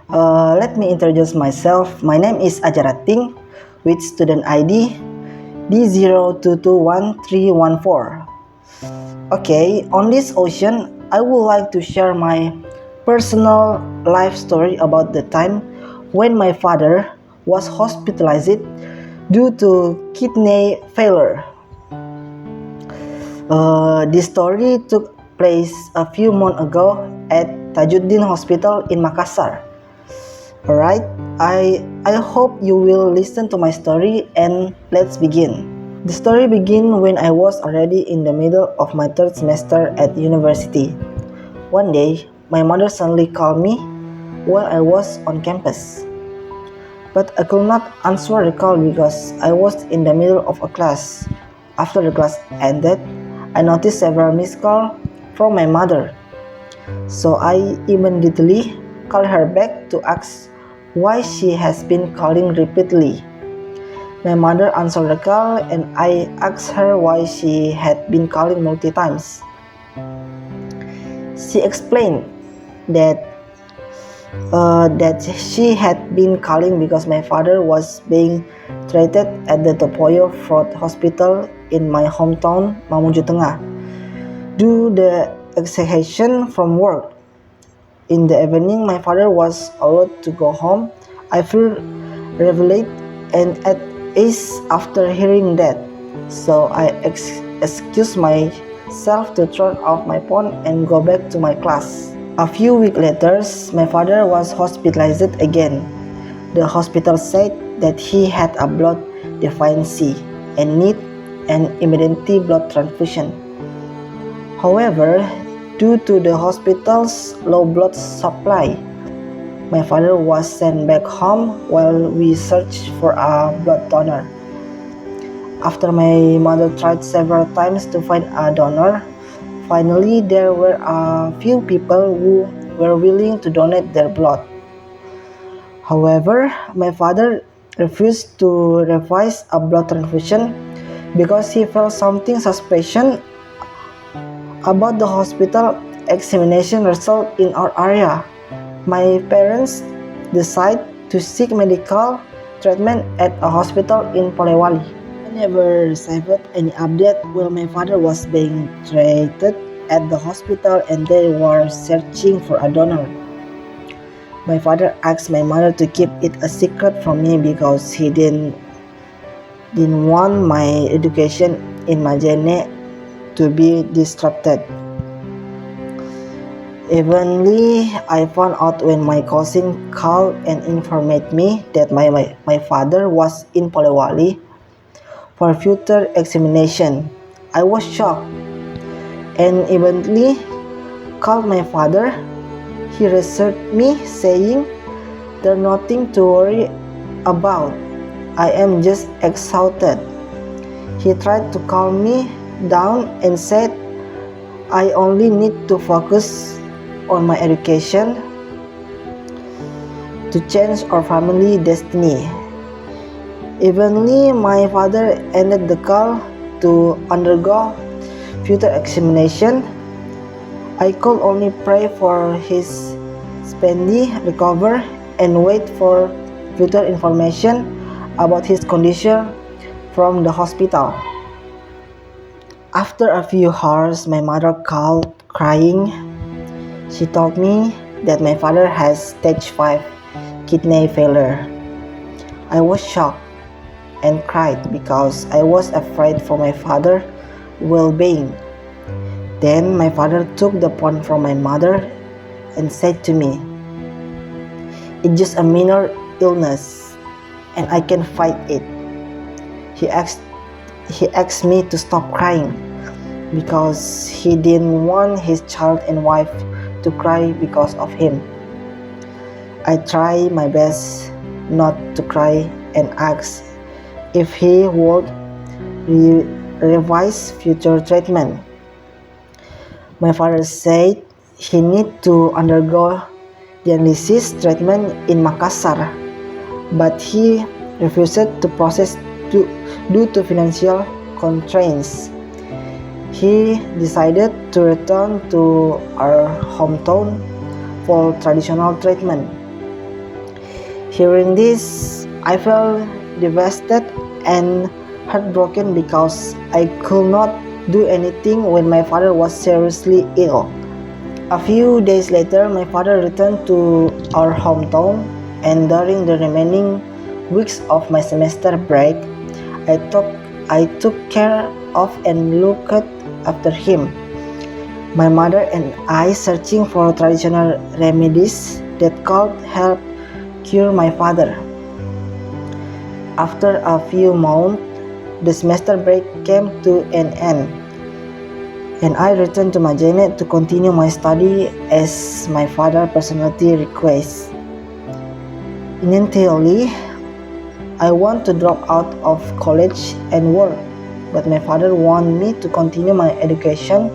Let me introduce myself. My name is Ajarating with student ID D02211314. Okay, on this occasion, I would like to share my personal life story about the time when my father was hospitalized due to kidney failure. This story took place a few months ago at Tajuddin Hospital in Makassar. Alright, I hope you will listen to my story and let's begin. The story began when I was already in the middle of my third semester at university. One day, my mother suddenly called me while I was on campus. But I could not answer the call because I was in the middle of a class. After the class ended, I noticed several missed calls from my mother. So I immediately called her back to ask why she has been calling repeatedly. My mother answered the call and I asked her why she had been calling multiple times. She explained that she had been calling because my father was being treated at the Topoyo Fraud Hospital in my hometown, Mamuju Tengah, due to the exhaustion from work. In the evening, my father was allowed to go home. I feel relieved and at ease after hearing that, so I excused myself to turn off my phone and go back to my class. A few weeks later, my father was hospitalized again. The hospital said that he had a blood deficiency and need an immediate blood transfusion. However, due to the hospital's low blood supply, my father was sent back home while we searched for a blood donor. After my mother tried several times to find a donor, finally there were a few people who were willing to donate their blood. However, my father refused to revise a blood transfusion because he felt something suspicious about the hospital examination result in our area. My parents decided to seek medical treatment at a hospital in Polewali. I never received any update while my father was being treated at the hospital and they were searching for a donor. My father asked my mother to keep it a secret from me because he didn't want my education in Majene to be disrupted. Eventually, I found out when my cousin called and informed me that my father was in Polewali for future examination. I was shocked and eventually called my father. He reassured me, saying, "There's nothing to worry about. I am just exhausted." He tried to calm me down and said I only need to focus on my education to change our family destiny. Eventually, my father ended the call to undergo future examination. I could only pray for his speedy recovery and wait for future information about his condition from the hospital. After a few hours, my mother called crying. She told me that my father has stage 5 kidney failure. I was shocked and cried because I was afraid for my father's well-being. Then my father took the phone from my mother and said to me, "It's just a minor illness and I can fight it." He asked me to stop crying because he didn't want his child and wife to cry because of him. I tried my best not to cry and asked if he would revise future treatment. My father said he need to undergo dialysis treatment in Makassar, but he refused to process due to financial constraints. He decided to return to our hometown for traditional treatment. Hearing this, I felt devastated and heartbroken because I could not do anything when my father was seriously ill. A few days later, my father returned to our hometown, and during the remaining weeks of my semester break, I took, I took care of and looked after him. My mother and I searching for traditional remedies that could help cure my father. After a few months, the semester break came to an end, and I returned to Majene to continue my study as my father personally requests. Initially, I want to drop out of college and work, but my father wanted me to continue my education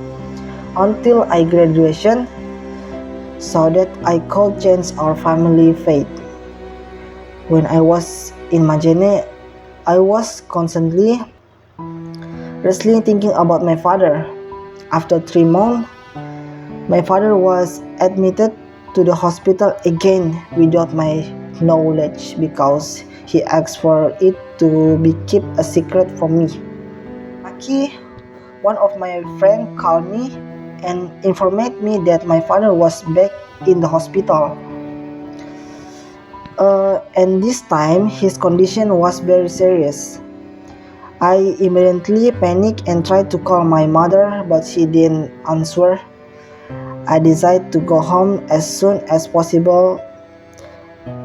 until I graduation so that I could change our family faith. When I was in Majene, I was constantly wrestling thinking about my father. After 3 months, my father was admitted to the hospital again without my knowledge because he asked for it to be kept a secret from me. Lucky, one of my friends called me and informed me that my father was back in the hospital. And this time his condition was very serious. I immediately panicked and tried to call my mother, but she didn't answer. I decided to go home as soon as possible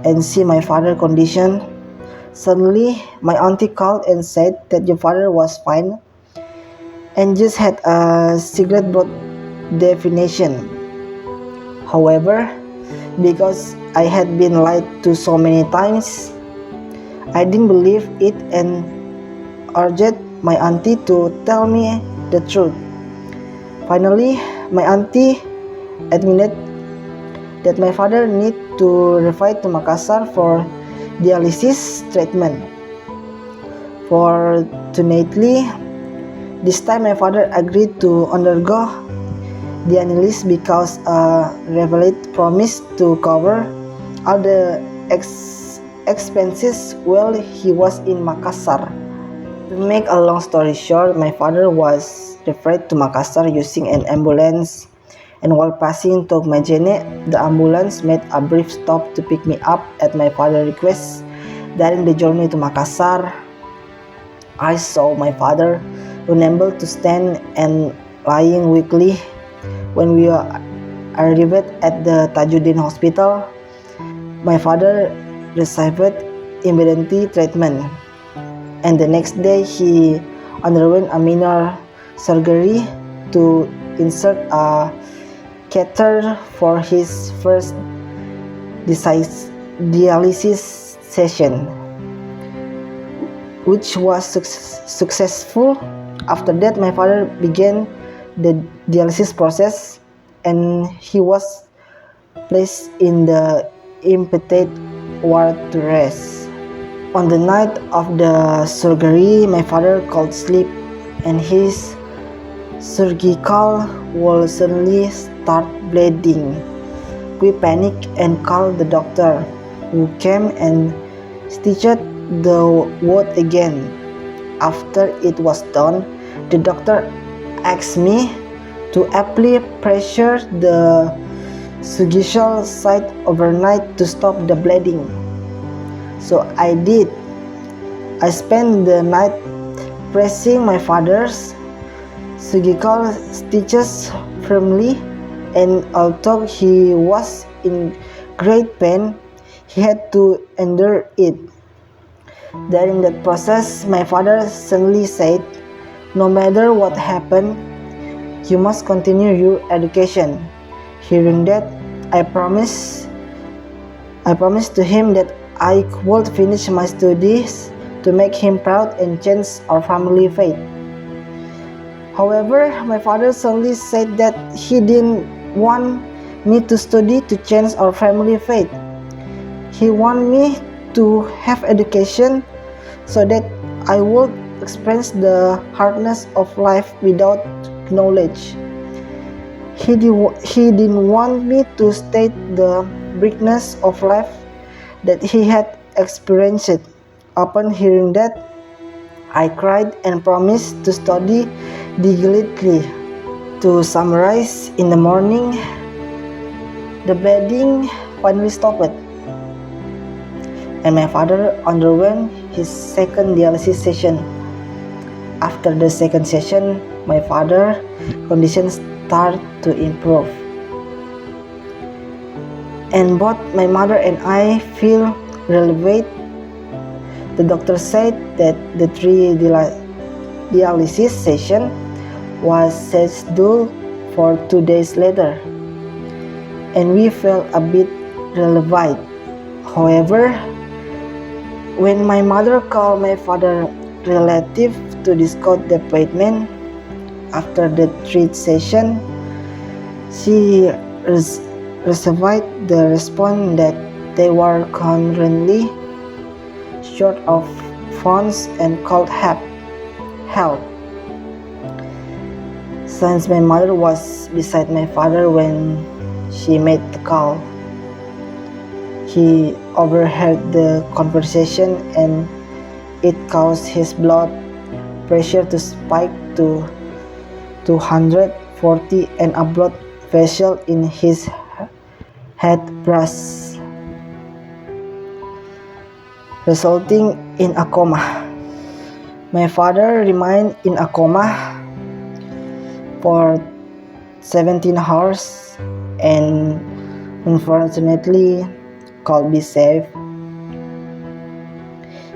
and see my father's condition. Suddenly, my auntie called and said that your father was fine and just had a cigarette breath definition. However, because I had been lied to so many times, I didn't believe it and urged my auntie to tell me the truth. Finally, my auntie admitted that my father need to refer to Makassar for dialysis treatment. Fortunately, this time my father agreed to undergo dialysis because a Revelit promised to cover all the expenses while he was in Makassar. To make a long story short, my father was referred to Makassar using an ambulance, and while passing to Majene, the ambulance made a brief stop to pick me up at my father's request. During the journey to Makassar, I saw my father unable to stand and lying weakly. When we arrived at the Tajuddin hospital, my father received emergency treatment, and the next day he underwent a minor surgery to insert a catheter for his first dialysis session, which was successful. After that, my father began the dialysis process and he was placed in the inpatient ward to rest. On the night of the surgery, my father could sleep and his surgical wall suddenly start bleeding. We panicked and called the doctor, who came and stitched the wound again. After it was done, the doctor asked me to apply pressure the surgical site overnight to stop the bleeding. So I did. I spent the night pressing my father's surgical stitches firmly, and although he was in great pain, he had to endure it. During that process, my father suddenly said, "No matter what happened, you must continue your education." Hearing that, I promised to him that I would finish my studies to make him proud and change our family faith. However, my father suddenly said that he didn't want me to study to change our family faith. He wanted me to have education so that I would experience the hardness of life without knowledge. He didn't want me to state the bleakness of life that he had experienced. Upon hearing that, I cried and promised to study diligently. To summarize, in the morning, the bleeding finally stopped, and my father underwent his second dialysis session. After the second session, my father's condition started to improve, and both my mother and I feel relieved. The doctor said that the three dialysis session was scheduled for 2 days later, and we felt a bit relieved. However, when my mother called my father relative to discuss the appointment after the treat session, she received the response that they were currently short of funds and could have help. Since my mother was beside my father when she made the call, he overheard the conversation and it caused his blood pressure to spike to 240 and a blood vessel in his head burst, resulting in a coma. My father remained in a coma for 17 hours and unfortunately could be saved.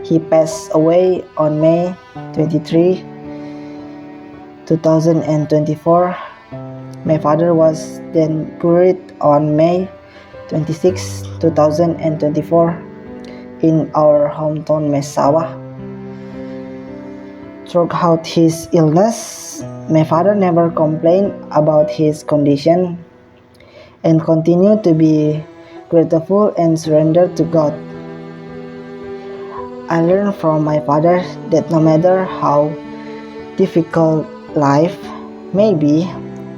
He passed away on May 23, 2024. My father was then buried on May 26, 2024 in our hometown Mesawa. Throughout his illness, my father never complained about his condition and continued to be grateful and surrendered to God. I learned from my father that no matter how difficult life may be,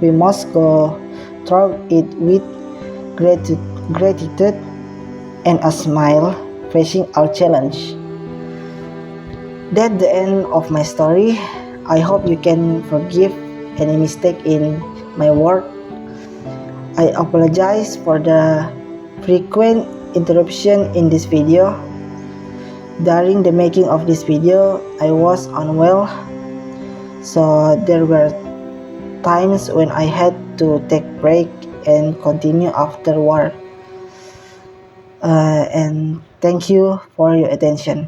we must go through it with gratitude and a smile, facing our challenge. That's the end of my story. I hope you can forgive any mistake in my word. I apologize for the frequent interruption in this video. During the making of this video, I was unwell, so there were times when I had to take break and continue afterward. And thank you for your attention.